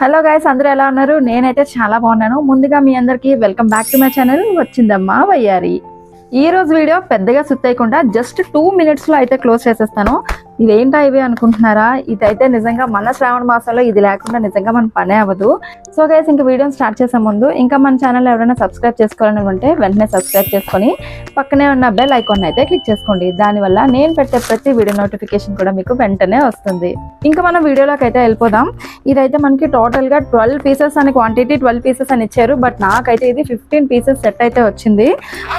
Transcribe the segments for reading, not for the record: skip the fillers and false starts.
Hello guys, అందరూ ఎలా ఉన్నారు? నేనైతే చాలా బాగున్నాను. ముందుగా మీ అందరికీ welcome back to my channel వచ్చిందమ్మా వయ్యారి. ఈ రోజు వీడియో పెద్దగా సుత్తేయకుండా జస్ట్ 2 minutes లో అయితే క్లోజ్ చేసేస్తాను. ఇదేంటా ఇవి అనుకుంటున్నారా? ఇదైతే నిజంగా మన శ్రావణ మాసంలో ఇది లేకుండా నిజంగా మన పనే అవ్వదు. సో గైస్, ఇంకా వీడియోని స్టార్ట్ చేసే ముందు ఇంకా మన ఛానల్ ఎవరైనా సబ్స్క్రైబ్ చేసుకోవాలని ఉంటే వెంటనే సబ్స్క్రైబ్ చేసుకొని పక్కనే ఉన్న బెల్ ఐకాన్ అయితే క్లిక్ చేసుకోండి. దానివల్ల నేను పెట్టే ప్రతి వీడియో నోటిఫికేషన్ కూడా మీకు వెంటనే వస్తుంది. ఇంకా మనం వీడియోలోకి అయితే వెళ్ళిపోదాం. ఇదైతే మనకి టోటల్ గా 12 pieces అని క్వాంటిటీ 12 pieces అని ఇచ్చారు. బట్ నాకైతే ఇది 15 pieces సెట్ అయితే వచ్చింది.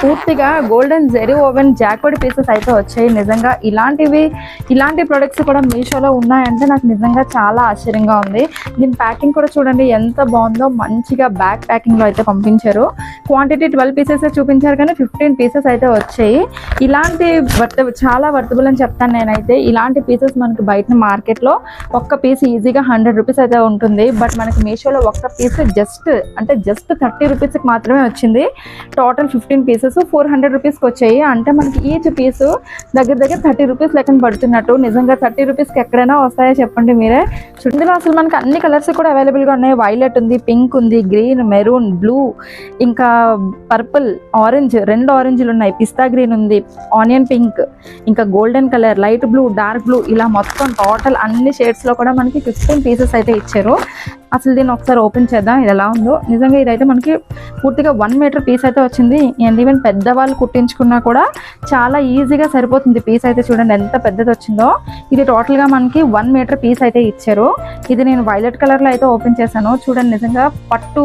పూర్తిగా golden zari woven jacquard pieces అయితే వచ్చాయి. నిజంగా ఇలాంటి ప్రొడక్ట్స్ కూడా మీషోలో ఉన్నాయంటే నాకు నిజంగా చాలా ఆశ్చర్యంగా ఉంది. దీని ప్యాకింగ్ కూడా చూడండి ఎంత బాగుందో. మంచిగా బ్యాక్ ప్యాకింగ్ లో అయితే పంపించారు. క్వాంటిటీ 12 pieces చూపించారు కానీ 15 pieces అయితే వచ్చాయి. ఇలాంటి చాలా వర్తబుల్ అని చెప్తాను నేనైతే. ఇలాంటి పీసెస్ మనకి బయట మార్కెట్ లో ఒక్క పీస్ ఈజీగా 100 rupees అయితే ఉంటుంది. బట్ మనకి మీషోలో ఒక్క పీస్ జస్ట్ 30 rupees మాత్రమే వచ్చింది. టోటల్ 15 pieces 400 rupees వచ్చాయి. అంటే మనకి ఈచ్ పీస్ దగ్గర 30 rupees లెక్కన పడుతున్నట్టు. నిజంగా 30 rupees ఎక్కడైనా వస్తాయో చెప్పండి మీరే. ఇందులో అసలు మనకి అన్ని కలర్స్ కూడా అవైలబుల్ గా ఉన్నాయి. వైలెట్ ఉంది, పింక్ ఉంది, గ్రీన్, మెరూన్, బ్లూ, ఇంకా పర్పుల్, ఆరెంజ్, 2 ఆరెంజ్లు ఉన్నాయి, పిస్తా గ్రీన్ ఉంది, ఆనియన్ పింక్, ఇంకా golden colour, light blue, dark blue, ఇలా మొత్తం టోటల్ అన్ని షేడ్స్ లో కూడా మనకి 15 pieces అయితే ఇచ్చారు. అసలు దీన్ని ఒకసారి ఓపెన్ చేద్దాం ఇది ఎలా ఉందో. నిజంగా ఇదైతే మనకి పూర్తిగా 1 meter పీస్ అయితే వచ్చింది. అండ్ ఈవెన్ పెద్దవాళ్ళు కుట్టించుకున్నా కూడా చాలా ఈజీగా సరిపోతుంది. పీస్ అయితే చూడండి ఎంత పెద్దది వచ్చిందో. ఇది టోటల్గా మనకి 1 meter పీస్ అయితే ఇచ్చారు. ఇది నేను వైలెట్ కలర్లో అయితే ఓపెన్ చేశాను. చూడండి నిజంగా పట్టు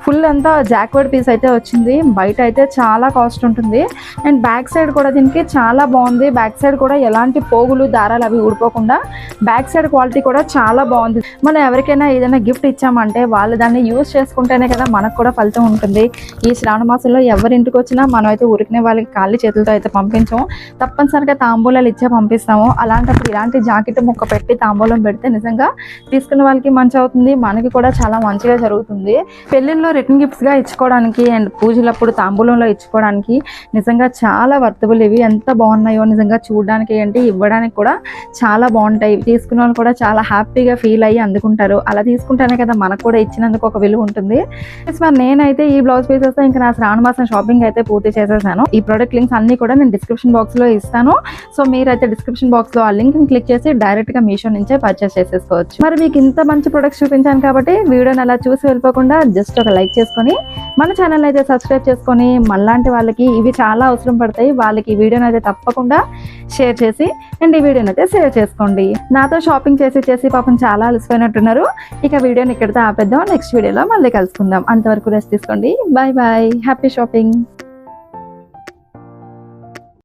ఫుల్ అంతా జాక్వర్డ్ పీస్ అయితే వచ్చింది. బయట అయితే చాలా కాస్ట్ ఉంటుంది. అండ్ బ్యాక్ సైడ్ కూడా దీనికి చాలా బాగుంది. బ్యాక్ సైడ్ కూడా ఎలాంటి పోగులు దారాలు అవి ఊడిపోకుండా బ్యాక్ సైడ్ క్వాలిటీ కూడా చాలా బాగుంది. మనం ఎవరికైనా ఏదైనా గిఫ్ట్ ఇచ్చామంటే వాళ్ళు దాన్ని యూజ్ చేసుకుంటేనే కదా మనకు కూడా ఫలితం ఉంటుంది. ఈ శ్రావణ మాసంలో ఎవరింటికి వచ్చినా మనం అయితే ఊరికనే వాళ్ళకి ఖాళీ చేతులతో అయితే పంపించాము. తప్పనిసరిగా తాంబూలాలు ఇచ్చే పంపిస్తాము. అలాంటప్పుడు ఇలాంటి జాకెట్ ముక్క పెట్టి తాంబూలం పెడితే నిజంగా తీసుకున్న వాళ్ళకి మంచి అవుతుంది, మనకి కూడా చాలా మంచిగా జరుగుతుంది. పెళ్లిళ్ళలో రిటర్న్ గిఫ్ట్స్ గా ఇచ్చుకోవడానికి అండ్ పూజలప్పుడు తాంబూలంలో ఇచ్చుకోవడానికి నిజంగా చాలా వర్తబుల్. ఇవి ఎంత బాగున్నాయో నిజంగా చూడడానికి ఏంటి ఇవ్వడానికి కూడా చాలా బాగుంటాయి. తీసుకున్న వాళ్ళు కూడా చాలా హ్యాపీగా ఫీల్ అయ్యి అందుకుంటారు. అలా తీసుకుంటేనే కదా మనకు కూడా ఇచ్చినందుకు ఒక విలువ ఉంటుంది. మరి నేనైతే ఈ బ్లౌజ్ పీసెస్ తో ఇంకా నా శ్రావణ మాసం షాపింగ్ అయితే పూర్తి చేసేసాను. ఈ ప్రొడక్ట్ లింక్స్ అన్ని కూడా నేను డిస్క్రిప్షన్ బాక్స్ లో ఇస్తాను. సో మీరైతే డిస్క్రిప్షన్ బాక్స్ లో ఆ లింక్ ని క్లిక్ చేసి డైరెక్ట్ గా మీషో నుంచే పర్చేస్ చేసేసుకోవచ్చు. మరి మీకు ఇంత మంచి ప్రొడక్ట్స్ చూపించాను కాబట్టి వీడియోని అలా చూసి వెళ్ళిపోకుండా జస్ట్ ఒక లైక్ చేసుకొని మన ఛానల్ అయితే సబ్స్క్రైబ్ చేసుకొని మనలాంటి వాళ్ళకి ఇవి చాలా అవసరం పడతాయి. వాళ్ళకి ఈ వీడియోని అయితే తప్పకుండా షేర్ చేసి అండ్ ఈ వీడియోని అయితే షేర్ చేసుకోండి. నాతో షాపింగ్ చేసి పాపం చాలా అలసిపోయినట్టున్నారు. ఇక వీడియోని ఇక్కడితో ఆపేద్దాం. నెక్స్ట్ వీడియోలో మళ్ళీ కలుసుకుందాం. అంతవరకు రెస్ట్ తీసుకోండి. Bye bye. Happy shopping.